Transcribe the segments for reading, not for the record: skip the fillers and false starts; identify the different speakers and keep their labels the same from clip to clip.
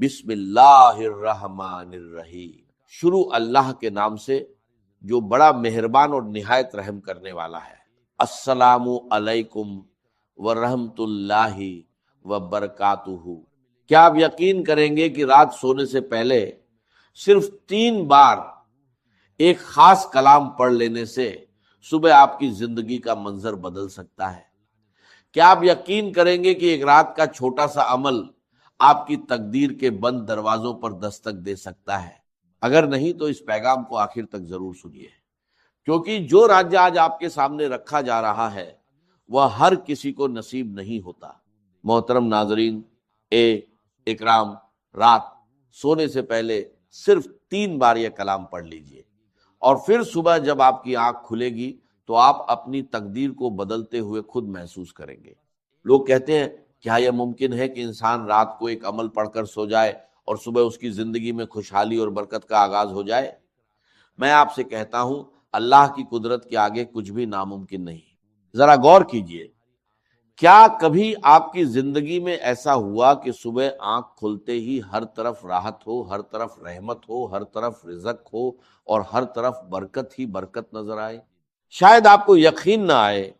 Speaker 1: بسم اللہ الرحمن الرحیم، شروع اللہ کے نام سے جو بڑا مہربان اور نہایت رحم کرنے والا ہے۔ السلام علیکم ورحمۃ اللہ وبرکاتہ۔ کیا آپ یقین کریں گے کہ رات سونے سے پہلے صرف 3 بار ایک خاص کلام پڑھ لینے سے صبح آپ کی زندگی کا منظر بدل سکتا ہے؟ کیا آپ یقین کریں گے کہ ایک رات کا چھوٹا سا عمل آپ کی تقدیر کے بند دروازوں پر دستک دے سکتا ہے؟ اگر نہیں تو اس پیغام کو آخر تک ضرور سنیے، کیونکہ جو راج آج آپ کے سامنے رکھا جا رہا ہے وہ ہر کسی کو نصیب نہیں ہوتا۔ محترم ناظرین اکرام، رات سونے سے پہلے صرف 3 بار یہ کلام پڑھ لیجئے، اور پھر صبح جب آپ کی آنکھ کھلے گی تو آپ اپنی تقدیر کو بدلتے ہوئے خود محسوس کریں گے۔ لوگ کہتے ہیں کیا یہ ممکن ہے کہ انسان رات کو ایک عمل پڑھ کر سو جائے اور صبح اس کی زندگی میں خوشحالی اور برکت کا آغاز ہو جائے؟ میں آپ سے کہتا ہوں اللہ کی قدرت کے آگے کچھ بھی ناممکن نہیں۔ ذرا غور کیجئے، کیا کبھی آپ کی زندگی میں ایسا ہوا کہ صبح آنکھ کھلتے ہی ہر طرف راحت ہو، ہر طرف رحمت ہو، ہر طرف رزق ہو اور ہر طرف برکت ہی برکت نظر آئے؟ شاید آپ کو یقین نہ آئے،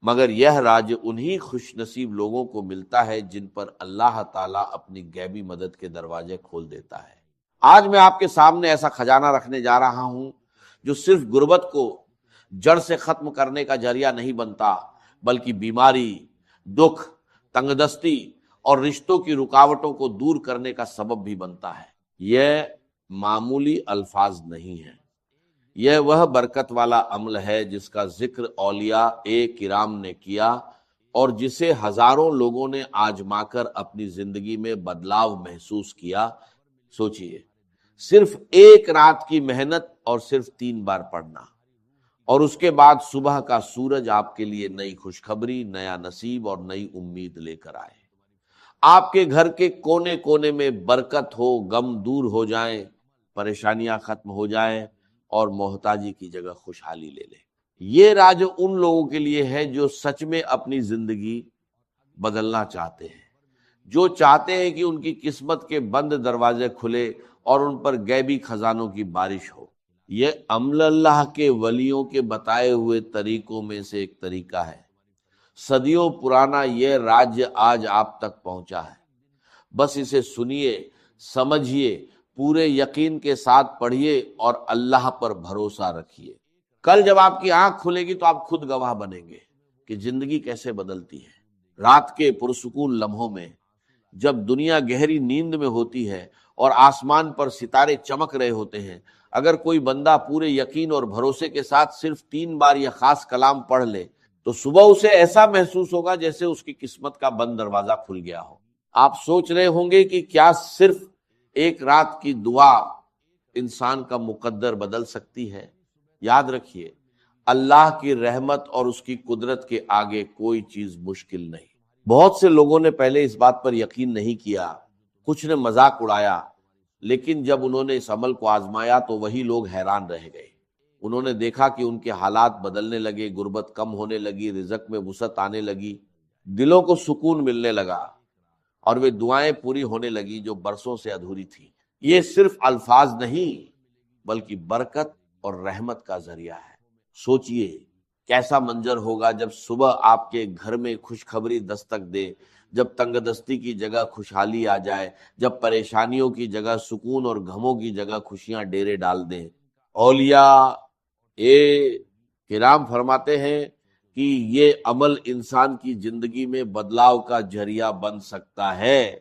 Speaker 1: مگر یہ راج انہی خوش نصیب لوگوں کو ملتا ہے جن پر اللہ تعالیٰ اپنی غیبی مدد کے دروازے کھول دیتا ہے۔ آج میں آپ کے سامنے ایسا خزانہ رکھنے جا رہا ہوں جو صرف غربت کو جڑ سے ختم کرنے کا ذریعہ نہیں بنتا، بلکہ بیماری، دکھ، تنگ دستی اور رشتوں کی رکاوٹوں کو دور کرنے کا سبب بھی بنتا ہے۔ یہ معمولی الفاظ نہیں ہیں، یہ وہ برکت والا عمل ہے جس کا ذکر اولیاء کرام نے کیا اور جسے ہزاروں لوگوں نے آزما کر اپنی زندگی میں بدلاؤ محسوس کیا۔ سوچئے، صرف ایک رات کی محنت اور صرف 3 بار پڑھنا، اور اس کے بعد صبح کا سورج آپ کے لیے نئی خوشخبری، نیا نصیب اور نئی امید لے کر آئے۔ آپ کے گھر کے کونے کونے میں برکت ہو، غم دور ہو جائیں، پریشانیاں ختم ہو جائیں اور محتاجی کی جگہ خوشحالی لے لے۔ یہ راج ان لوگوں کے لیے ہے جو سچ میں اپنی زندگی بدلنا چاہتے ہیں، جو چاہتے ہیں کہ ان کی قسمت کے بند دروازے کھلے اور ان پر غیبی خزانوں کی بارش ہو۔ یہ عمل اللہ کے ولیوں کے بتائے ہوئے طریقوں میں سے ایک طریقہ ہے۔ صدیوں پرانا یہ راج آج آپ تک پہنچا ہے۔ بس اسے سنیے، سمجھیے، پورے یقین کے ساتھ پڑھیے اور اللہ پر بھروسہ رکھیے۔ کل جب آپ کی آنکھ کھلے گی تو آپ خود گواہ بنیں گے کہ زندگی کیسے بدلتی ہے۔ رات کے پرسکون لمحوں میں، جب دنیا گہری نیند میں ہوتی ہے اور آسمان پر ستارے چمک رہے ہوتے ہیں، اگر کوئی بندہ پورے یقین اور بھروسے کے ساتھ صرف 3 بار یہ خاص کلام پڑھ لے تو صبح اسے ایسا محسوس ہوگا جیسے اس کی قسمت کا بند دروازہ کھل گیا ہو۔ آپ سوچ رہے ہوں گے کہ کیا صرف ایک رات کی دعا انسان کا مقدر بدل سکتی ہے؟ یاد رکھیے، اللہ کی رحمت اور اس کی قدرت کے آگے کوئی چیز مشکل نہیں۔ بہت سے لوگوں نے پہلے اس بات پر یقین نہیں کیا، کچھ نے مذاق اڑایا، لیکن جب انہوں نے اس عمل کو آزمایا تو وہی لوگ حیران رہ گئے۔ انہوں نے دیکھا کہ ان کے حالات بدلنے لگے، غربت کم ہونے لگی، رزق میں وسعت آنے لگی، دلوں کو سکون ملنے لگا، اور وہ دعائیں پوری ہونے لگی جو برسوں سے ادھوری تھی۔ یہ صرف الفاظ نہیں بلکہ برکت اور رحمت کا ذریعہ ہے۔ سوچئے کیسا منظر ہوگا جب صبح آپ کے گھر میں خوشخبری دستک دے، جب تنگ دستی کی جگہ خوشحالی آ جائے، جب پریشانیوں کی جگہ سکون اور غموں کی جگہ خوشیاں ڈیرے ڈال دیں۔ اولیاء کرام فرماتے ہیں کہ یہ عمل انسان کی زندگی میں بدلاؤ کا ذریعہ بن سکتا ہے۔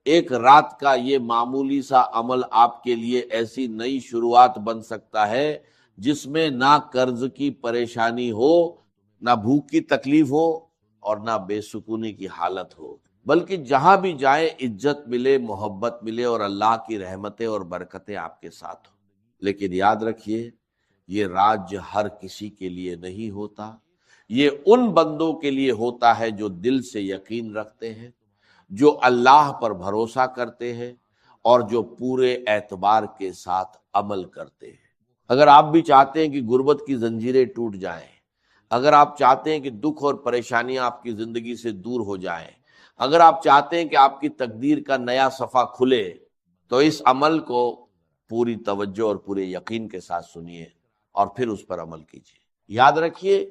Speaker 1: ایک رات کا یہ معمولی سا عمل آپ کے لیے ایسی نئی شروعات بن سکتا ہے جس میں نہ قرض کی پریشانی ہو، نہ بھوک کی تکلیف ہو اور نہ بے سکونی کی حالت ہو، بلکہ جہاں بھی جائیں عزت ملے، محبت ملے اور اللہ کی رحمتیں اور برکتیں آپ کے ساتھ ہوں۔ لیکن یاد رکھیے، یہ راج ہر کسی کے لیے نہیں ہوتا، یہ ان بندوں کے لیے ہوتا ہے جو دل سے یقین رکھتے ہیں، جو اللہ پر بھروسہ کرتے ہیں اور جو پورے اعتبار کے ساتھ عمل کرتے ہیں۔ اگر آپ بھی چاہتے ہیں کہ غربت کی زنجیریں ٹوٹ جائیں، اگر آپ چاہتے ہیں کہ دکھ اور پریشانیاں آپ کی زندگی سے دور ہو جائیں، اگر آپ چاہتے ہیں کہ آپ کی تقدیر کا نیا صفحہ کھلے، تو اس عمل کو پوری توجہ اور پورے یقین کے ساتھ سنیے اور پھر اس پر عمل کیجیے۔ یاد رکھیے،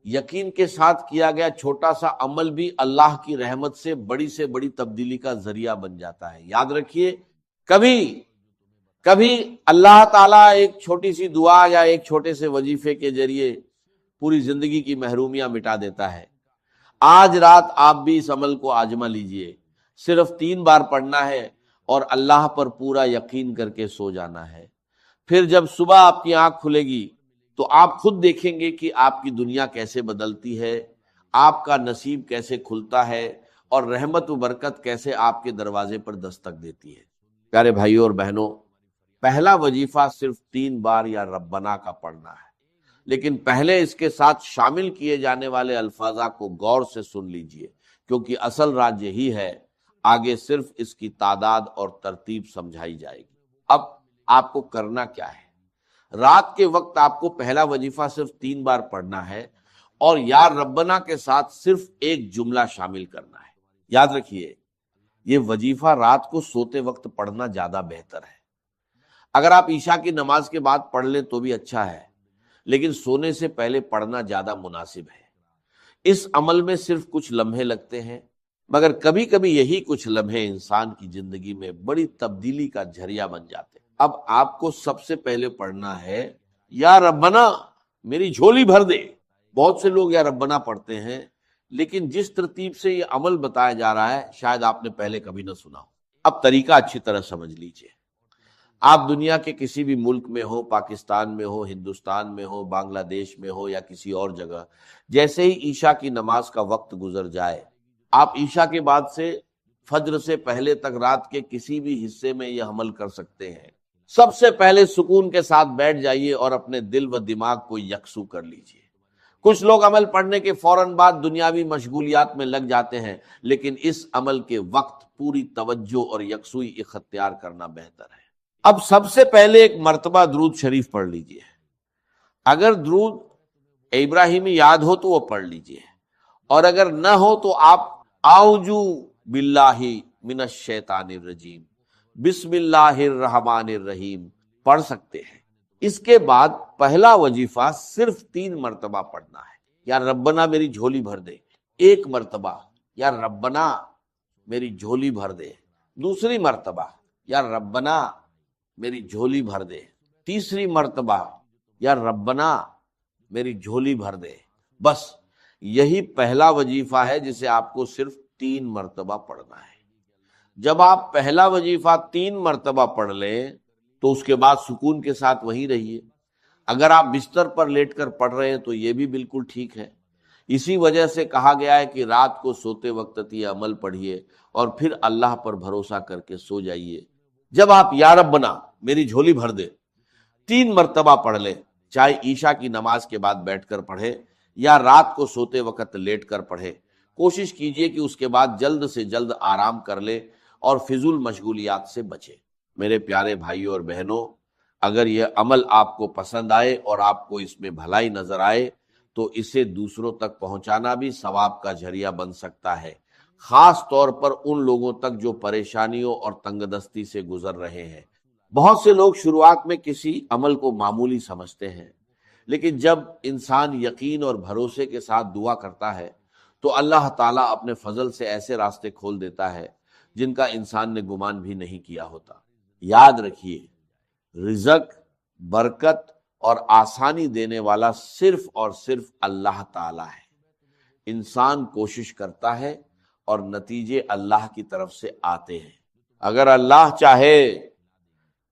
Speaker 1: یقین کے ساتھ کیا گیا چھوٹا سا عمل بھی اللہ کی رحمت سے بڑی تبدیلی کا ذریعہ بن جاتا ہے۔ یاد رکھیے، کبھی اللہ تعالیٰ ایک چھوٹی سی دعا یا ایک چھوٹے سے وظیفے کے ذریعے پوری زندگی کی محرومیاں مٹا دیتا ہے۔ آج رات آپ بھی اس عمل کو آزما لیجئے، صرف 3 بار پڑھنا ہے اور اللہ پر پورا یقین کر کے سو جانا ہے۔ پھر جب صبح آپ کی آنکھ کھلے گی تو آپ خود دیکھیں گے کہ آپ کی دنیا کیسے بدلتی ہے، آپ کا نصیب کیسے کھلتا ہے اور رحمت و برکت کیسے آپ کے دروازے پر دستک دیتی ہے۔ پیارے بھائیوں اور بہنوں، پہلا وظیفہ صرف 3 بار یا ربنا کا پڑھنا ہے، لیکن پہلے اس کے ساتھ شامل کیے جانے والے الفاظ کو غور سے سن لیجئے، کیونکہ اصل راز یہی ہے، آگے صرف اس کی تعداد اور ترتیب سمجھائی جائے گی۔ اب آپ کو کرنا کیا ہے؟ رات کے وقت آپ کو پہلا وظیفہ صرف 3 بار پڑھنا ہے اور یا ربنا کے ساتھ صرف ایک جملہ شامل کرنا ہے۔ یاد رکھیے، یہ وظیفہ رات کو سوتے وقت پڑھنا زیادہ بہتر ہے۔ اگر آپ عشاء کی نماز کے بعد پڑھ لیں تو بھی اچھا ہے، لیکن سونے سے پہلے پڑھنا زیادہ مناسب ہے۔ اس عمل میں صرف کچھ لمحے لگتے ہیں، مگر کبھی کبھی یہی کچھ لمحے انسان کی زندگی میں بڑی تبدیلی کا ذریعہ بن جاتے ہیں۔ اب آپ کو سب سے پہلے پڑھنا ہے یا ربنا میری جھولی بھر دے۔ بہت سے لوگ یا ربنا پڑھتے ہیں، لیکن جس ترتیب سے یہ عمل بتایا جا رہا ہے شاید آپ نے پہلے کبھی نہ سنا ہو۔ اب طریقہ اچھی طرح سمجھ لیجئے۔ آپ دنیا کے کسی بھی ملک میں ہو، پاکستان میں ہو، ہندوستان میں ہو، بنگلہ دیش میں ہو یا کسی اور جگہ، جیسے ہی عشاء کی نماز کا وقت گزر جائے، آپ عشاء کے بعد سے فجر سے پہلے تک رات کے کسی بھی حصے میں یہ عمل کر سکتے ہیں۔ سب سے پہلے سکون کے ساتھ بیٹھ جائیے اور اپنے دل و دماغ کو یکسو کر لیجئے۔ کچھ لوگ عمل پڑھنے کے فوراً بعد دنیاوی مشغولیات میں لگ جاتے ہیں، لیکن اس عمل کے وقت پوری توجہ اور یکسوئی اختیار کرنا بہتر ہے۔ اب سب سے پہلے ایک مرتبہ درود شریف پڑھ لیجئے۔ اگر درود ابراہیمی یاد ہو تو وہ پڑھ لیجئے، اور اگر نہ ہو تو آپ اعوذ باللہ من الشیطان الرجیم، بسم اللہ الرحمن الرحیم پڑھ سکتے ہیں۔ اس کے بعد پہلا وظیفہ صرف 3 مرتبہ پڑھنا ہے۔ یا ربنا میری جھولی بھر دے، 1 مرتبہ، یا ربنا میری جھولی بھر دے، دوسری مرتبہ، یا ربنا میری جھولی بھر دے، تیسری مرتبہ، یا ربنا میری جھولی بھر دے۔ بس یہی پہلا وظیفہ ہے جسے آپ کو صرف 3 مرتبہ پڑھنا ہے۔ جب آپ پہلا وظیفہ 3 مرتبہ پڑھ لیں تو اس کے بعد سکون کے ساتھ وہیں رہیے۔ اگر آپ بستر پر لیٹ کر پڑھ رہے ہیں تو یہ بھی بالکل ٹھیک ہے۔ اسی وجہ سے کہا گیا ہے کہ رات کو سوتے وقت یہ عمل پڑھیے اور پھر اللہ پر بھروسہ کر کے سو جائیے۔ جب آپ یا ربنا میری جھولی بھر دے 3 مرتبہ پڑھ لیں، چاہے عشاء کی نماز کے بعد بیٹھ کر پڑھے یا رات کو سوتے وقت لیٹ کر پڑھے، کوشش کیجئے کہ اس کے بعد جلد سے جلد آرام کر لے اور فضول مشغولیات سے بچے۔ میرے پیارے بھائیوں اور بہنوں، اگر یہ عمل آپ کو پسند آئے اور آپ کو اس میں بھلائی نظر آئے تو اسے دوسروں تک پہنچانا بھی ثواب کا ذریعہ بن سکتا ہے، خاص طور پر ان لوگوں تک جو پریشانیوں اور تنگ دستی سے گزر رہے ہیں۔ بہت سے لوگ شروعات میں کسی عمل کو معمولی سمجھتے ہیں، لیکن جب انسان یقین اور بھروسے کے ساتھ دعا کرتا ہے تو اللہ تعالیٰ اپنے فضل سے ایسے راستے کھول دیتا ہے جن کا انسان نے گمان بھی نہیں کیا ہوتا۔ یاد رکھیے، رزق، برکت اور آسانی دینے والا صرف اور صرف اللہ تعالیٰ ہے۔ انسان کوشش کرتا ہے اور نتیجے اللہ کی طرف سے آتے ہیں۔ اگر اللہ چاہے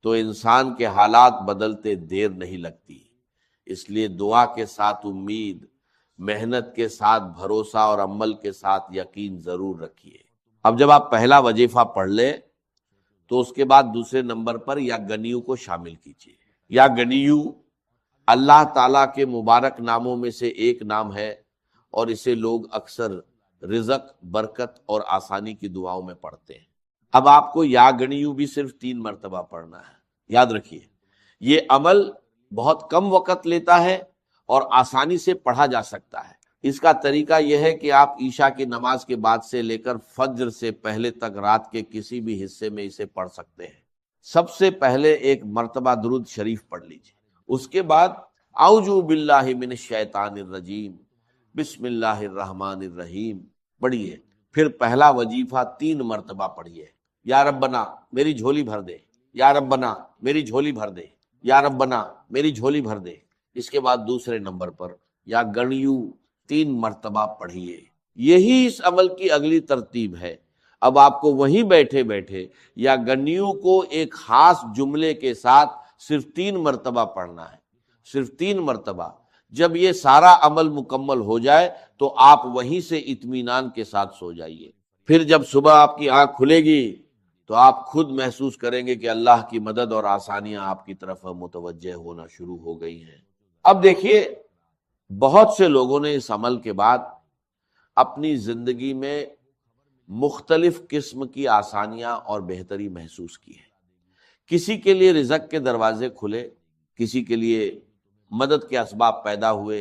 Speaker 1: تو انسان کے حالات بدلتے دیر نہیں لگتی۔ اس لیے دعا کے ساتھ امید، محنت کے ساتھ بھروسہ اور عمل کے ساتھ یقین ضرور رکھیے۔ اب جب آپ پہلا وظیفہ پڑھ لیں تو اس کے بعد دوسرے نمبر پر یا گنیو کو شامل کیجیے۔ یا گنیو اللہ تعالیٰ کے مبارک ناموں میں سے ایک نام ہے، اور اسے لوگ اکثر رزق، برکت اور آسانی کی دعاؤں میں پڑھتے ہیں۔ اب آپ کو یا گنیو بھی صرف 3 مرتبہ پڑھنا ہے۔ یاد رکھیے، یہ عمل بہت کم وقت لیتا ہے اور آسانی سے پڑھا جا سکتا ہے۔ اس کا طریقہ یہ ہے کہ آپ عشاء کی نماز کے بعد سے لے کر فجر سے پہلے تک رات کے کسی بھی حصے میں اسے پڑھ سکتے ہیں۔ سب سے پہلے ایک مرتبہ درود شریف پڑھ لیجیے، اس کے بعد اعوذ باللہ من الشیطان الرجیم بسم اللہ الرحمن الرحیم پڑھیے، پھر پہلا وظیفہ 3 مرتبہ پڑھیے، یا ربنا میری جھولی بھر دے، یا ربنا میری جھولی بھر دے، یا ربنا میری جھولی بھر دے۔ اس کے بعد دوسرے نمبر پر یا گنیو 3 مرتبہ پڑھیے۔ یہی اس عمل کی اگلی ترتیب ہے۔ اب آپ کو وہیں بیٹھے بیٹھے یا گنیو کو ایک خاص جملے کے ساتھ صرف 3 مرتبہ پڑھنا ہے، صرف 3 مرتبہ۔ جب یہ سارا عمل مکمل ہو جائے تو آپ وہیں سے اطمینان کے ساتھ سو جائیے۔ پھر جب صبح آپ کی آنکھ کھلے گی تو آپ خود محسوس کریں گے کہ اللہ کی مدد اور آسانیاں آپ کی طرف متوجہ ہونا شروع ہو گئی ہیں۔ اب دیکھیے، بہت سے لوگوں نے اس عمل کے بعد اپنی زندگی میں مختلف قسم کی آسانیاں اور بہتری محسوس کی ہے۔ کسی کے لیے رزق کے دروازے کھلے، کسی کے لیے مدد کے اسباب پیدا ہوئے،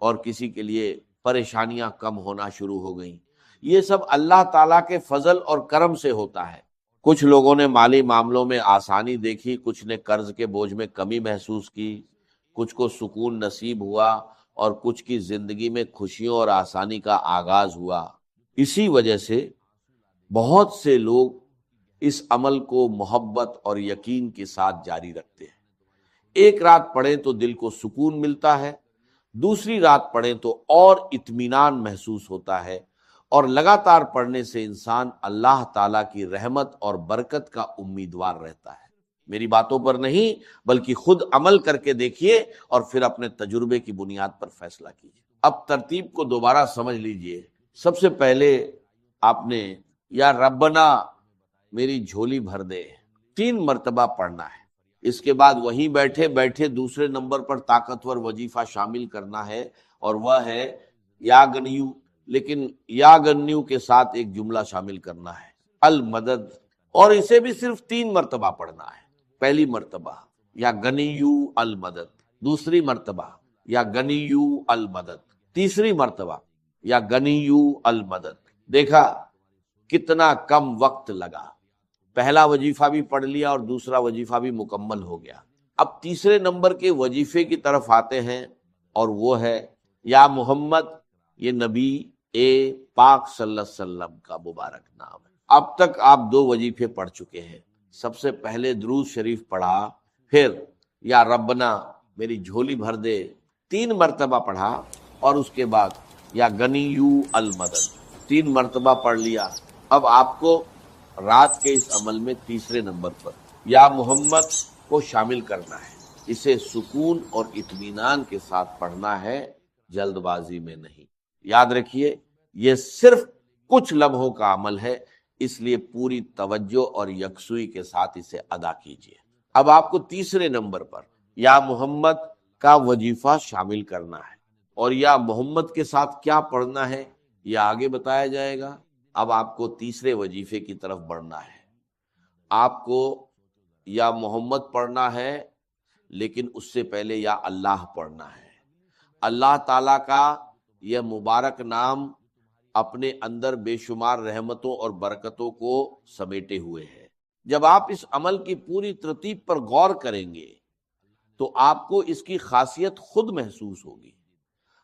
Speaker 1: اور کسی کے لیے پریشانیاں کم ہونا شروع ہو گئیں۔ یہ سب اللہ تعالیٰ کے فضل اور کرم سے ہوتا ہے۔ کچھ لوگوں نے مالی معاملوں میں آسانی دیکھی، کچھ نے قرض کے بوجھ میں کمی محسوس کی، کچھ کو سکون نصیب ہوا، اور کچھ کی زندگی میں خوشیوں اور آسانی کا آغاز ہوا۔ اسی وجہ سے بہت سے لوگ اس عمل کو محبت اور یقین کے ساتھ جاری رکھتے ہیں۔ ایک رات پڑھیں تو دل کو سکون ملتا ہے، دوسری رات پڑھیں تو اور اطمینان محسوس ہوتا ہے، اور لگاتار پڑھنے سے انسان اللہ تعالیٰ کی رحمت اور برکت کا امیدوار رہتا ہے۔ میری باتوں پر نہیں بلکہ خود عمل کر کے دیکھیے اور پھر اپنے تجربے کی بنیاد پر فیصلہ کیجیے۔ اب ترتیب کو دوبارہ سمجھ لیجئے۔ سب سے پہلے آپ نے یا ربنا میری جھولی بھر دے 3 مرتبہ پڑھنا ہے۔ اس کے بعد وہیں بیٹھے بیٹھے دوسرے نمبر پر طاقتور وظیفہ شامل کرنا ہے، اور وہ ہے یا گنیو، لیکن یا گنیو کے ساتھ ایک جملہ شامل کرنا ہے، المدد، اور اسے بھی صرف 3 مرتبہ پڑھنا ہے۔ پہلی مرتبہ یا گنیو المدد، دوسری مرتبہ یا گنیو المدد، تیسری مرتبہ یا گنیو المدد۔ دیکھا کتنا کم وقت لگا، پہلا وظیفہ بھی پڑھ لیا اور دوسرا وظیفہ بھی مکمل ہو گیا۔ اب تیسرے نمبر کے وظیفے کی طرف آتے ہیں، اور وہ ہے یا محمد۔ یہ نبی پاک صلی اللہ علیہ وسلم کا مبارک نام ہے۔ اب تک آپ 2 وظیفے پڑھ چکے ہیں۔ سب سے پہلے درود شریف پڑھا، پھر یا ربنا میری جھولی بھر دے 3 مرتبہ پڑھا، اور اس کے بعد یا گنیو المدد 3 مرتبہ پڑھ لیا۔ اب آپ کو رات کے اس عمل میں تیسرے نمبر پر یا محمد کو شامل کرنا ہے۔ اسے سکون اور اطمینان کے ساتھ پڑھنا ہے، جلد بازی میں نہیں۔ یاد رکھیے، یہ صرف کچھ لمحوں کا عمل ہے، اس لیے پوری توجہ اور یکسوئی کے ساتھ اسے ادا کیجیے۔ اب آپ کو تیسرے نمبر پر یا محمد کا وظیفہ شامل کرنا ہے، اور یا محمد کے ساتھ کیا پڑھنا ہے یہ آگے بتایا جائے گا۔ اب آپ کو تیسرے وظیفے کی طرف بڑھنا ہے۔ آپ کو یا محمد پڑھنا ہے، لیکن اس سے پہلے یا اللہ پڑھنا ہے۔ اللہ تعالیٰ کا یہ مبارک نام اپنے اندر بے شمار رحمتوں اور برکتوں کو سمیٹے ہوئے ہے۔ جب آپ اس عمل کی پوری ترتیب پر غور کریں گے تو آپ کو اس کی خاصیت خود محسوس ہوگی۔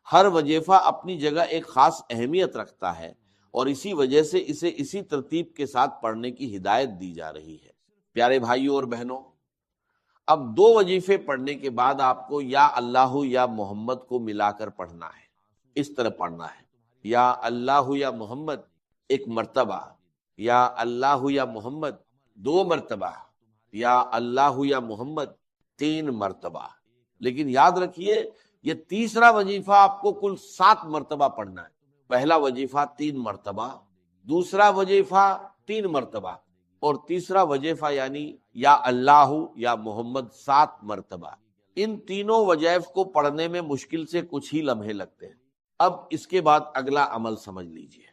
Speaker 1: ہر وظیفہ اپنی جگہ ایک خاص اہمیت رکھتا ہے، اور اسی وجہ سے اسے اسی ترتیب کے ساتھ پڑھنے کی ہدایت دی جا رہی ہے۔ پیارے بھائیوں اور بہنوں، اب 2 وظیفے پڑھنے کے بعد آپ کو یا اللہ یا محمد کو ملا کر پڑھنا ہے۔ اس طرح پڑھنا ہے، یا اللہ یا محمد 1 مرتبہ، یا اللہ یا محمد 2 مرتبہ، یا اللہ یا محمد 3 مرتبہ۔ لیکن یاد رکھیے، یہ تیسرا وظیفہ آپ کو کل 7 مرتبہ پڑھنا ہے۔ پہلا وظیفہ 3 مرتبہ، دوسرا وظیفہ 3 مرتبہ، اور تیسرا وظیفہ یعنی یا اللہ یا محمد 7 مرتبہ۔ ان تینوں وظائف کو پڑھنے میں مشکل سے کچھ ہی لمحے لگتے ہیں۔ اب اس کے بعد اگلا عمل سمجھ لیجئے۔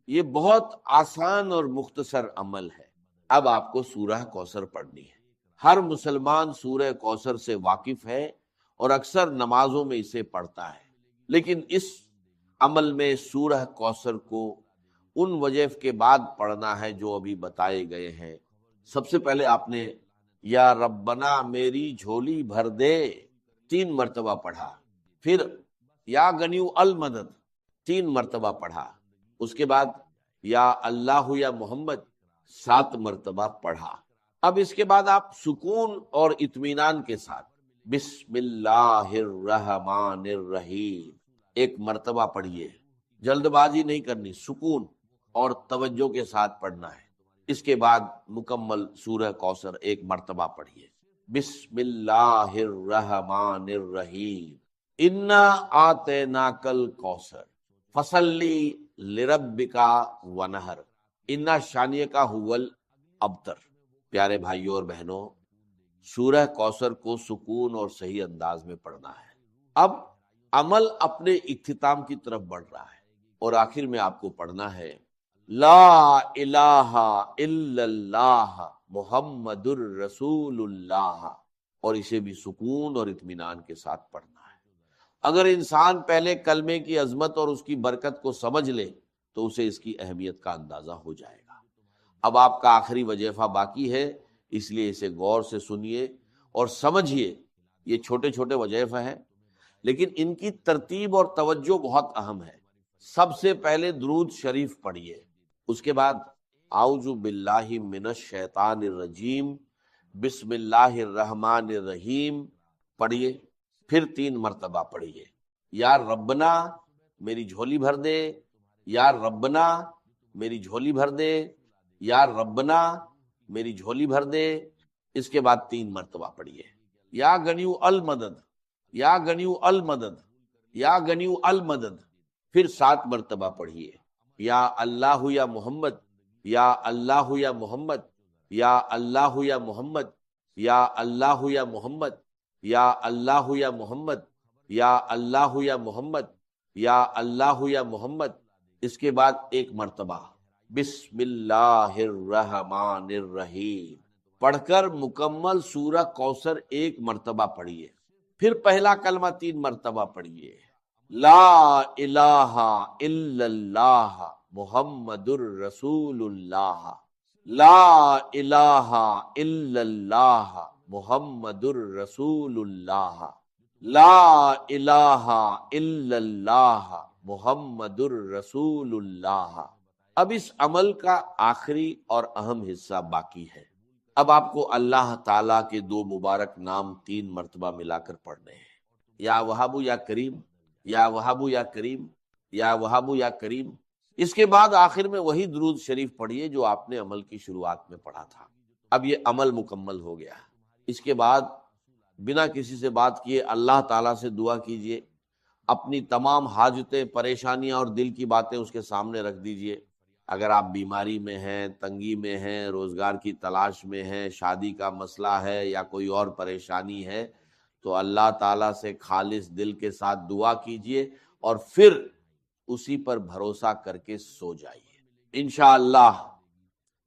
Speaker 1: یہ بہت آسان اور مختصر عمل ہے۔ اب آپ کو سورہ کوثر پڑھنی ہے۔ ہر مسلمان سورہ کوثر سے واقف ہے اور اکثر نمازوں میں اسے پڑھتا ہے، لیکن اس عمل میں سورہ کوثر کو ان وظائف کے بعد پڑھنا ہے جو ابھی بتائے گئے ہیں۔ سب سے پہلے آپ نے یا ربنا میری جھولی بھر دے 3 مرتبہ پڑھا، پھر یا غنیو المدد 3 مرتبہ پڑھا، اس کے بعد یا اللہ یا محمد 7 مرتبہ پڑھا۔ اب اس کے بعد آپ سکون اور اطمینان کے ساتھ بسم اللہ الرحمن الرحیم 1 مرتبہ پڑھیے، جلد بازی نہیں کرنی، سکون اور توجہ کے ساتھ پڑھنا ہے۔ اس کے بعد مکمل سورہ کوثر 1 مرتبہ پڑھیے، بسم اللہ الرحمن الرحیم انا آتیناک الکوثر فصلی لربک ونہر انا شانیہ کا ہول ابتر۔ پیارے بھائیوں اور بہنوں، سورہ کوثر کو سکون اور صحیح انداز میں پڑھنا ہے۔ اب عمل اپنے اختتام کی طرف بڑھ رہا ہے اور آخر میں آپ کو پڑھنا ہے لا الہ الا اللہ محمد الرسول اللہ، اور اسے بھی سکون اور اطمینان کے ساتھ پڑھنا ہے۔ اگر انسان پہلے کلمے کی عظمت اور اس کی برکت کو سمجھ لے تو اسے اس کی اہمیت کا اندازہ ہو جائے گا۔ اب آپ کا آخری وظیفہ باقی ہے، اس لیے اسے غور سے سنیے اور سمجھیے۔ یہ چھوٹے چھوٹے وظیفے ہیں لیکن ان کی ترتیب اور توجہ بہت اہم ہے۔ سب سے پہلے درود شریف پڑھیے، اس کے بعد اعوذ باللہ من الشیطان الرجیم بسم اللہ الرحمن الرحیم پڑھیے، پھر 3 مرتبہ پڑھیے، یا ربنا میری جھولی بھر دے، یا ربنا میری جھولی بھر دے، یا ربنا میری جھولی بھر دے۔ اس کے بعد 3 مرتبہ پڑھیے، یا غنیو المدد، یا غنیو المدد، یا غنیو المدد، پھر 7 مرتبہ پڑھیے، یا اللہ یا محمد، یا اللہ یا محمد، یا اللہ یا محمد، یا اللہ یا محمد، یا اللہ یا محمد، یا اللہ یا محمد، یا اللہ یا محمد۔ اس کے بعد 1 مرتبہ بسم اللہ الرحمن الرحیم پڑھ کر مکمل سورہ کوثر 1 مرتبہ پڑھیے، پھر پہلا کلمہ 3 مرتبہ پڑھیے، لا الہ الا اللہ محمد الرسول اللہ، لا الہ الا اللہ محمد الرسول اللہ، لا الہ الا اللہ محمد الرسول اللہ۔ اب اس عمل کا آخری اور اہم حصہ باقی ہے۔ اب آپ کو اللہ تعالیٰ کے 2 مبارک نام 3 مرتبہ ملا کر پڑھنے ہیں، یا وہاب یا کریم، یا وہاب یا کریم، یا وہاب یا کریم۔ اس کے بعد آخر میں وہی درود شریف پڑھیے جو آپ نے عمل کی شروعات میں پڑھا تھا۔ اب یہ عمل مکمل ہو گیا۔ اس کے بعد بنا کسی سے بات کیے اللہ تعالیٰ سے دعا کیجئے، اپنی تمام حاجتیں، پریشانیاں اور دل کی باتیں اس کے سامنے رکھ دیجئے۔ اگر آپ بیماری میں ہیں، تنگی میں ہیں، روزگار کی تلاش میں ہیں، شادی کا مسئلہ ہے یا کوئی اور پریشانی ہے تو اللہ تعالیٰ سے خالص دل کے ساتھ دعا کیجئے اور پھر اسی پر بھروسہ کر کے سو جائیے۔ انشاءاللہ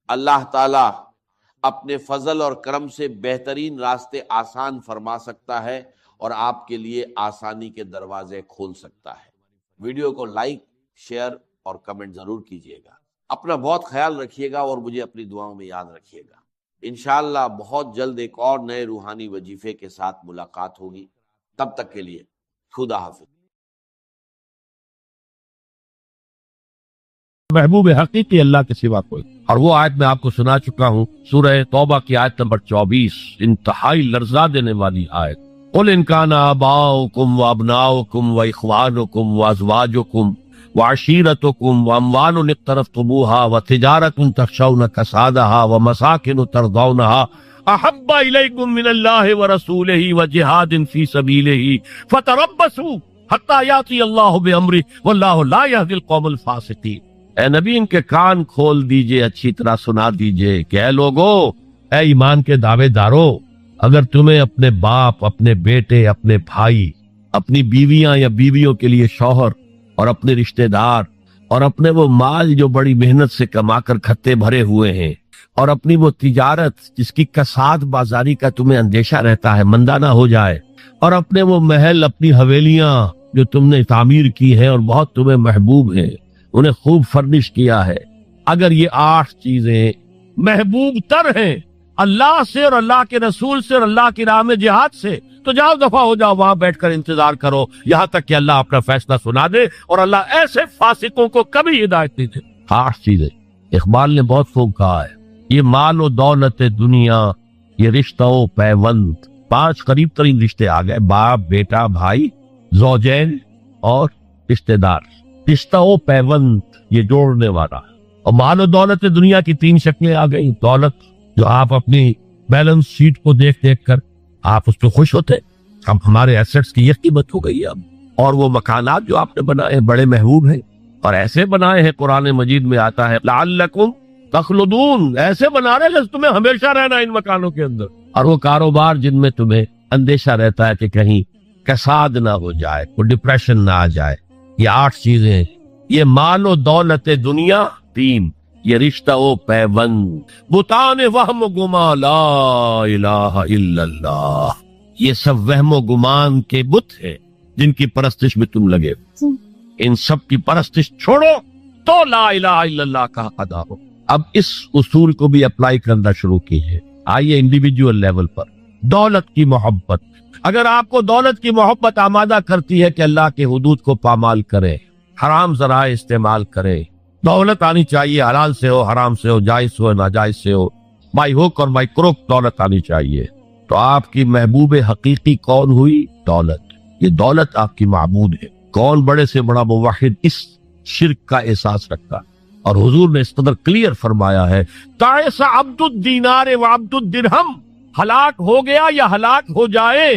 Speaker 1: اللہ تعالیٰ اپنے فضل اور کرم سے بہترین راستے آسان فرما سکتا ہے اور آپ کے لیے آسانی کے دروازے کھول سکتا ہے۔ ویڈیو کو لائک، شیئر اور کمنٹ ضرور کیجیے گا۔ اپنا بہت خیال رکھیے گا اور مجھے اپنی دعاؤں میں یاد رکھیے گا۔ انشاءاللہ بہت جلد ایک اور نئے روحانی وظیفے کے ساتھ ملاقات ہوگی۔ تب تک کے لیے خدا حافظ۔
Speaker 2: محبوب حقیقی اللہ کے سوا کوئی، اور وہ آیت میں آپ کو سنا چکا ہوں، سورہ توبہ کی آیت نمبر 24، انتہائی لرزا دینے والی آیت۔ قل ان کان آباؤکم وابناؤکم واخوانکم وازواجکم وعشیرتکم واموال اقترفتموها وتجارۃ تخشون کسادها ومساکن ترضونها احب الیکم من اللہ ورسولہ وجہاد فی سبیلہ فتربصوا حتی یاتی اللہ بامرہ واللہ لا یہدی القوم الفاسقین۔ اے نبی ان کے کان کھول دیجئے، اچھی طرح سنا دیجئے کہ اے لوگو، اے ایمان کے دعوے دارو، اگر تمہیں اپنے باپ، اپنے بیٹے، اپنے بھائی، اپنی بیویاں یا بیویوں کے لیے شوہر اور اپنے رشتہ دار اور اپنے وہ مال جو بڑی محنت سے کما کر کھتے بھرے ہوئے ہیں اور اپنی وہ تجارت جس کی کساد بازاری کا تمہیں اندیشہ رہتا ہے مندہ نہ ہو جائے، اور اپنے وہ محل، اپنی حویلیاں جو تم نے تعمیر کی ہیں اور بہت تمہیں محبوب ہیں، انہیں خوب فرنش کیا ہے، اگر یہ 8 چیزیں محبوب تر ہیں اللہ سے اور اللہ کے رسول سے اور اللہ کی راہ میں جہاد سے، تو جاؤ دفع ہو جاؤ، وہاں بیٹھ کر انتظار کرو یہاں تک کہ اللہ اپنا فیصلہ سنا دے، اور اللہ ایسے فاسقوں کو کبھی ہدایت نہیں دے۔ 8 چیزیں اقبال نے بہت خوب کہا ہے، یہ مال و دولت دنیا، یہ رشتہ و پیوند، 5 قریب ترین رشتے آ گئے، باپ، بیٹا، بھائی، زوجین اور رشتے دار، رشتہ و پیوند یہ جوڑنے والا ہے۔ اور مال و دولت دنیا کی 3 شکلیں آ گئی، دولت جو آپ اپنی بیلنس شیٹ کو دیکھ دیکھ کر آپ اس پہ خوش ہوتے، اب ہمارے ایسٹس کی یہ قیمت ہو گئی ہے اب، اور وہ مکانات جو آپ نے بنائے بڑے محبوب ہیں، اور ایسے بنائے ہیں، قرآن مجید میں آتا ہے لعلکم تخلدون، ایسے بنا رہے ہیں تمہیں ہمیشہ رہنا ان مکانوں کے اندر، اور وہ کاروبار جن میں تمہیں اندیشہ رہتا ہے کہ کہیں کساد نہ ہو جائے، کوئی ڈپریشن نہ آ جائے۔ یہ 8 چیزیں، یہ مال و دولت دنیا 3، یہ رشتہ و پیوند، بتان وہم و گما لا الہ الا اللہ، یہ سب وہم و گمان کے بت ہیں جن کی پرستش میں تم لگے، ان سب کی پرستش چھوڑو تو لا الہ الا اللہ کا ادا ہو۔ اب اس اصول کو بھی اپلائی کرنا شروع کیجیے، آئیے انڈیویجول لیول پر۔ دولت کی محبت، اگر آپ کو دولت کی محبت آمادہ کرتی ہے کہ اللہ کے حدود کو پامال کرے، حرام ذرائع استعمال کرے، دولت آنی چاہیے، حلال سے ہو، حرام سے ہو، جائز ہو، ناجائز سے ہو، بائی ہوک اور بائی کروک دولت آنی چاہیے، تو آپ کی محبوب حقیقی کون ہوئی؟ دولت۔ یہ دولت آپ کی معبود ہے۔ کون بڑے سے بڑا موحد اس شرک کا احساس رکھتا، اور حضور نے اس قدر کلیئر فرمایا ہے، تعس عبد الدینار و عبد الدرہم، ہلاک ہو گیا یا ہلاک ہو جائے،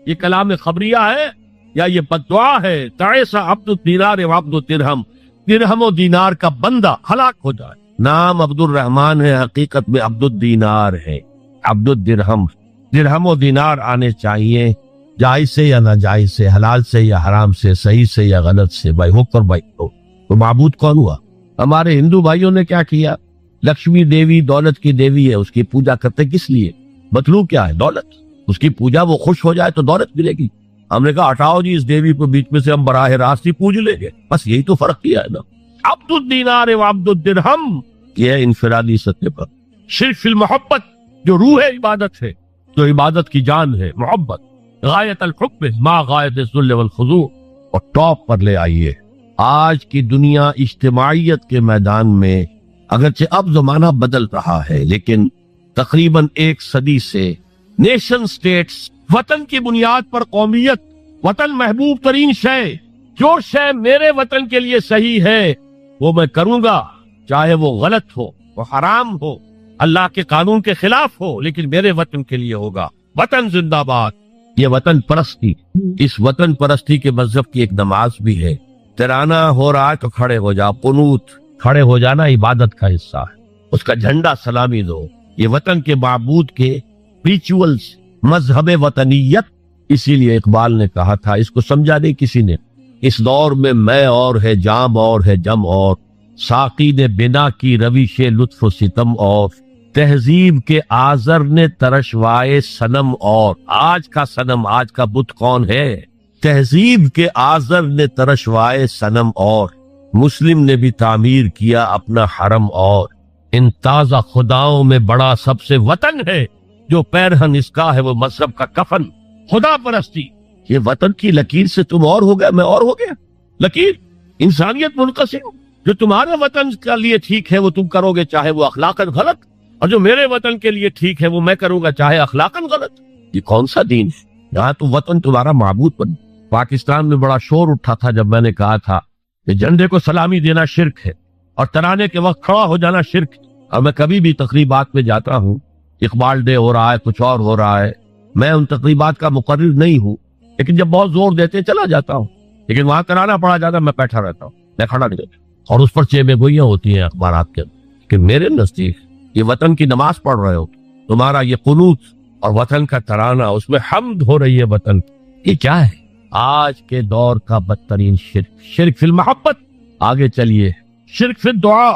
Speaker 2: یہ کلام خبریہ ہے یا یہ بددعا ہے؟ تعس عبد الدینار و عبد الدرہم، درہم و دینار کا بندہ ہلاک ہو جائے۔ نام عبد الرحمن ہے، حقیقت میں عبد الدینار ہے، عبد الدرہم۔ درہم و دینار آنے چاہیے، جائز سے یا ناجائز سے، حلال سے یا حرام سے، صحیح سے یا غلط سے، بائی حق اور بائی کرو۔ تو معبود کون ہوا؟ ہمارے ہندو بھائیوں نے کیا کیا؟ لکشمی دیوی دولت کی دیوی ہے، اس کی پوجا کرتے کس لیے؟ مطلوب کیا ہے؟ دولت۔ اس کی پوجا وہ خوش ہو جائے تو دولت ملے گی۔ ہم نے کہا ہٹاؤ جی اس دیوی کو بیچ میں سے، ہم براہ راست ہی پوج لیں گے، بس یہی تو فرق کیا ہے نا۔ عبد الدینار و عبد الدرہم، یہ ہے انفرادی سطح پر۔ شرک فی المحبت، جو روح عبادت ہے، جو عبادت کی جان ہے، محبت، غایت الحب ما غایت الذل والخضوع، اور ٹاپ پر لے آئیے۔ آج کی دنیا اجتماعیت کے میدان میں، اگرچہ اب زمانہ بدل رہا ہے، لیکن تقریباً 1 صدی سے نیشن سٹیٹس، وطن کی بنیاد پر قومیت، وطن محبوب ترین شے، جو شے میرے وطن کے لیے صحیح ہے وہ میں کروں گا، چاہے وہ غلط ہو، وہ حرام ہو، اللہ کے قانون کے خلاف ہو، لیکن میرے وطن کے لیے ہوگا۔ وطن زندہ باد، یہ وطن پرستی۔ اس وطن پرستی کے مذہب کی ایک نماز بھی ہے، ترانہ ہو رہا ہے تو کھڑے ہو جاؤ، قنوت، کھڑے ہو جانا عبادت کا حصہ ہے، اس کا جھنڈا سلامی دو۔ یہ وطن کے معبود کے ریچولز، مذہب وطنیت۔ اسی لیے اقبال نے کہا تھا، اس کو سمجھا نہیں کسی نے، اس دور میں میں اور ہے، جام اور ہے، جم اور، ساقی نے بنا کی روش لطف و ستم اور، تہذیب کے آزر نے ترشوائے صنم اور۔ آج کا صنم، آج کا بت کون ہے؟ تہذیب کے آزر نے ترشوائے صنم اور، مسلم نے بھی تعمیر کیا اپنا حرم اور۔ ان تازہ خداؤں میں بڑا سب سے وطن ہے، جو پیرہن اس کا ہے وہ مذہب کا کفن۔ خدا پرستی، یہ وطن کی لکیر سے تم اور ہو گیا، میں اور ہو گیا۔ لکیر انسانیت منقسم، جو تمہارے وطن کے لیے ٹھیک ہے وہ تم کرو گے چاہے وہ اخلاقاً غلط، اور جو میرے وطن کے لیے ٹھیک ہے وہ میں کروں گا چاہے اخلاقاً غلط۔ یہ کون سا دین ہے؟ یہاں تو وطن تمہارا معبود بن۔ پاکستان میں بڑا شور اٹھا تھا جب میں نے کہا تھا کہ جھنڈے کو سلامی دینا شرک ہے اور ترانے کے وقت کھڑا ہو جانا شرک ہے۔ اور میں کبھی بھی تقریبات میں جاتا ہوں، اقبال ڈے ہو رہا ہے، کچھ اور ہو رہا ہے، میں ان تقریبات کا مقرر نہیں ہوں، لیکن جب بہت زور دیتے چلا جاتا ہوں، لیکن وہاں کرانا پڑا جاتا میں بیٹھا رہتا ہوں، میں کھڑا نہیں رہتا، اور اس پر چیمے گوئیاں ہوتی ہیں اخبارات کے اندر کہ میرے نزدیک یہ وطن کی نماز پڑھ رہے ہو، تمہارا یہ قنوت اور وطن کا ترانہ، اس میں حمد ہو رہی ہے وطن، یہ کیا ہے؟ آج کے دور کا بدترین شرک، شرک فی المحبت۔ آگے چلیے، شرک فی الدعاء،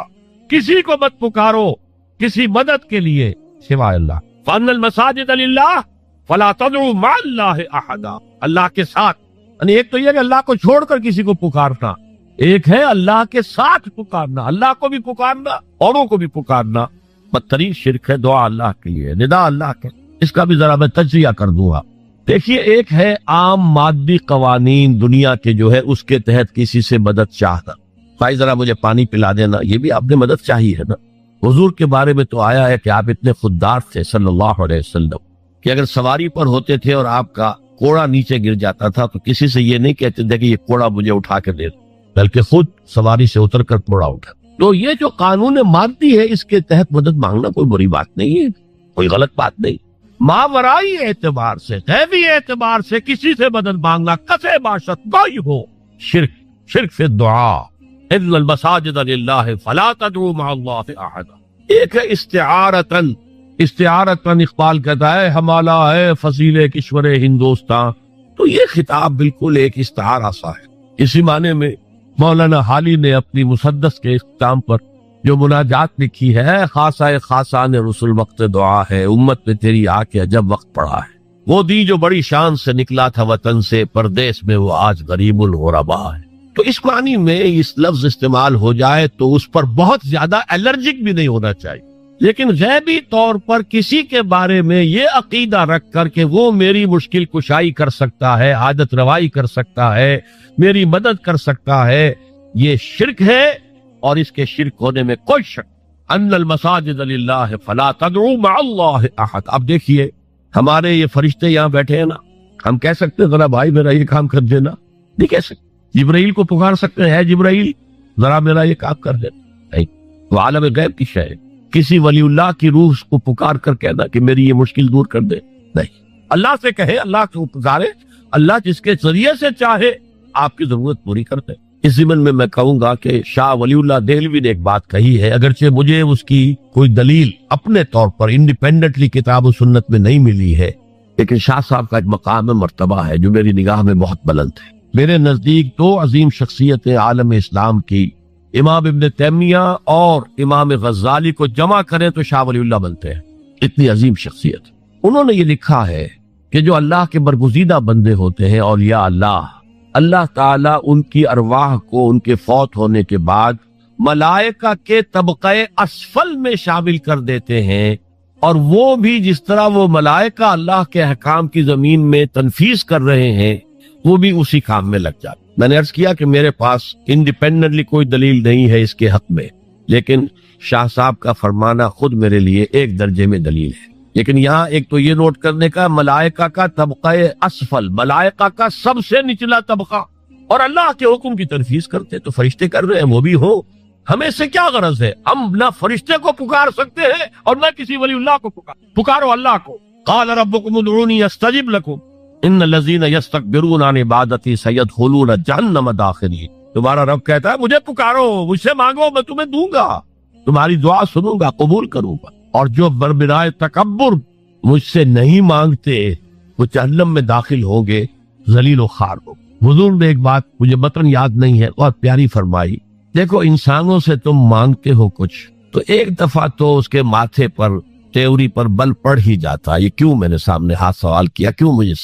Speaker 2: کسی کو مت پکارو کسی مدد کے لیے سوائے اللہ۔ فَأَنَّ الْمَسَاجِدَ لِلَّهِ فَلَا تَدْعُوا مَعَ اللَّهِ أَحَدًا، اللہ کے ساتھ، یعنی ایک تو یہ کہ اللہ کو چھوڑ کر کسی کو پکارنا، ایک ہے اللہ کے ساتھ پکارنا، اللہ کو بھی پکارنا، اوروں کو بھی پکارنا۔ بدترین شرک ہے دعا اللہ کے لیے، ندا اللہ کے۔ اس کا بھی ذرا میں تجزیہ کر دوں گا۔ دیکھیے، ایک ہے عام مادی قوانین دنیا کے جو ہے اس کے تحت کسی سے مدد چاہنا، بھائی ذرا مجھے پانی پلا دینا، یہ بھی آپ نے مدد چاہی ہے نا۔ حضور کے بارے میں تو آیا ہے کہ آپ اتنے خوددار تھے صلی اللہ علیہ وسلم کہ اگر سواری پر ہوتے تھے اور آپ کا کوڑا نیچے گر جاتا تھا تو کسی سے یہ نہیں کہتے تھے کہ یہ کوڑا مجھے اٹھا کے دے دو، بلکہ خود سواری سے اتر کر کوڑا اٹھا۔ تو یہ جو قانون مادی ہے اس کے تحت مدد مانگنا کوئی بری بات نہیں ہے، کوئی غلط بات نہیں۔ ماورائی اعتبار سے، غیبی اعتبار سے کسی سے مدد مانگنا کسے باشد کوئی ہو، شرک فی الدعاء، اِنَّ الْمَسَاجِدَ لِلَّهِ فَلَا تَدْعُوا مَعَ اللَّهِ أَحَدًا۔ ایک ہے استعارتاً اقبال کہتا ہے ہمالا ہے فصیل کشور ہندوستان، تو یہ خطاب بالکل ایک استعارہ سا ہے۔ اسی معنی میں مولانا حالی نے اپنی مسدس کے اختتام پر جو مناجات لکھی ہے، خاصہ خاصان رسول وقت دعا ہے، امت میں تیری آ کے عجب وقت پڑا ہے، وہ دی جو بڑی شان سے نکلا تھا وطن سے، پردیس میں وہ آج غریب الغربا ہے۔ تو اس معنی میں اس لفظ استعمال ہو جائے تو اس پر بہت زیادہ الرجک بھی نہیں ہونا چاہیے، لیکن غیبی طور پر کسی کے بارے میں یہ عقیدہ رکھ کر کہ وہ میری مشکل کشائی کر سکتا ہے، عادت روائی کر سکتا ہے، میری مدد کر سکتا ہے، یہ شرک ہے، اور اس کے شرک ہونے میں کوئی شک۔ ان المساجد للہ فلا تدعوا مع اللہ احد۔ اب دیکھیے ہمارے یہ فرشتے یہاں بیٹھے ہیں نا، ہم کہہ سکتے ہیں ذرا بھائی میرا یہ کام کر دینا؟ نہیں کہہ سکتے۔ جبرائیل کو پکار سکتے ہیں جبرائیل ذرا میرا یہ کام کر دینا؟ نہیں، وہ عالم غیب کی شے ہے۔ کسی ولی اللہ کی روح کو پکار کر کہنا کہ میری یہ مشکل دور کر دے؟ نہیں، اللہ سے کہے، اللہ کو پکارے، اللہ جس کے ذریعے سے چاہے آپ کی ضرورت پوری کر دے۔ اس ضمن میں میں کہوں گا کہ شاہ ولی اللہ دہلوی نے ایک بات کہی ہے، اگرچہ مجھے اس کی کوئی دلیل اپنے طور پر انڈیپینڈنٹلی کتاب و سنت میں نہیں ملی ہے، لیکن شاہ صاحب کا ایک مقام مرتبہ ہے جو میری نگاہ میں بہت بلند ہے۔ میرے نزدیک دو عظیم شخصیتیں عالم اسلام کی، امام ابن تیمیہ اور امام غزالی کو جمع کریں تو شاہ ولی اللہ بنتے ہیں، اتنی عظیم شخصیت۔ انہوں نے یہ لکھا ہے کہ جو اللہ کے برگزیدہ بندے ہوتے ہیں، اولیاء اللہ تعالیٰ ان کی ارواح کو ان کے فوت ہونے کے بعد ملائکہ کے طبقہ اسفل میں شامل کر دیتے ہیں، اور وہ بھی جس طرح وہ ملائکہ اللہ کے احکام کی زمین میں تنفیذ کر رہے ہیں وہ بھی اسی کام میں لگ جاتے۔ میں نے عرض کیا کہ میرے پاس انڈیپینڈنٹلی کوئی دلیل نہیں ہے اس کے حق میں، لیکن شاہ صاحب کا فرمانا خود میرے لیے ایک درجے میں دلیل ہے۔ لیکن یہاں ایک تو یہ نوٹ کرنے کا، ملائکہ کا طبقہ اسفل، ملائکہ کا سب سے نچلا طبقہ، اور اللہ کے حکم کی تنفیذ کرتے تو فرشتے کر رہے ہیں، وہ بھی ہو، ہمیں سے کیا غرض ہے؟ ہم نہ فرشتے کو پکار سکتے ہیں اور نہ کسی ولی اللہ کو پکارو اللہ کو۔ قال ربکم ادعونی استجب لکم ان الذین یستکبرون عن عبادتی سیدخلون جہنم داخرین۔ تمہارا رب کہتا ہے مجھے پکارو، مجھ سے مانگو، میں تمہیں دوں گا، تمہاری دعا سنوں گا، قبول کروں گا، اور جو بربرائے تکبر مجھ سے نہیں مانگتے وہ جہنم میں داخل ہوں گے، ذلیل و خوار ہو۔ حضور نے ایک بات مجھے متن یاد نہیں ہے، بہت پیاری فرمائی، دیکھو انسانوں سے تم مانگتے ہو کچھ تو ایک دفعہ تو اس کے ماتھے پر تیوری پر بل پڑ ہی جاتا، یہ کیوں؟ میں نے سامنے ہاتھ سوال کیا، کیوں مجھے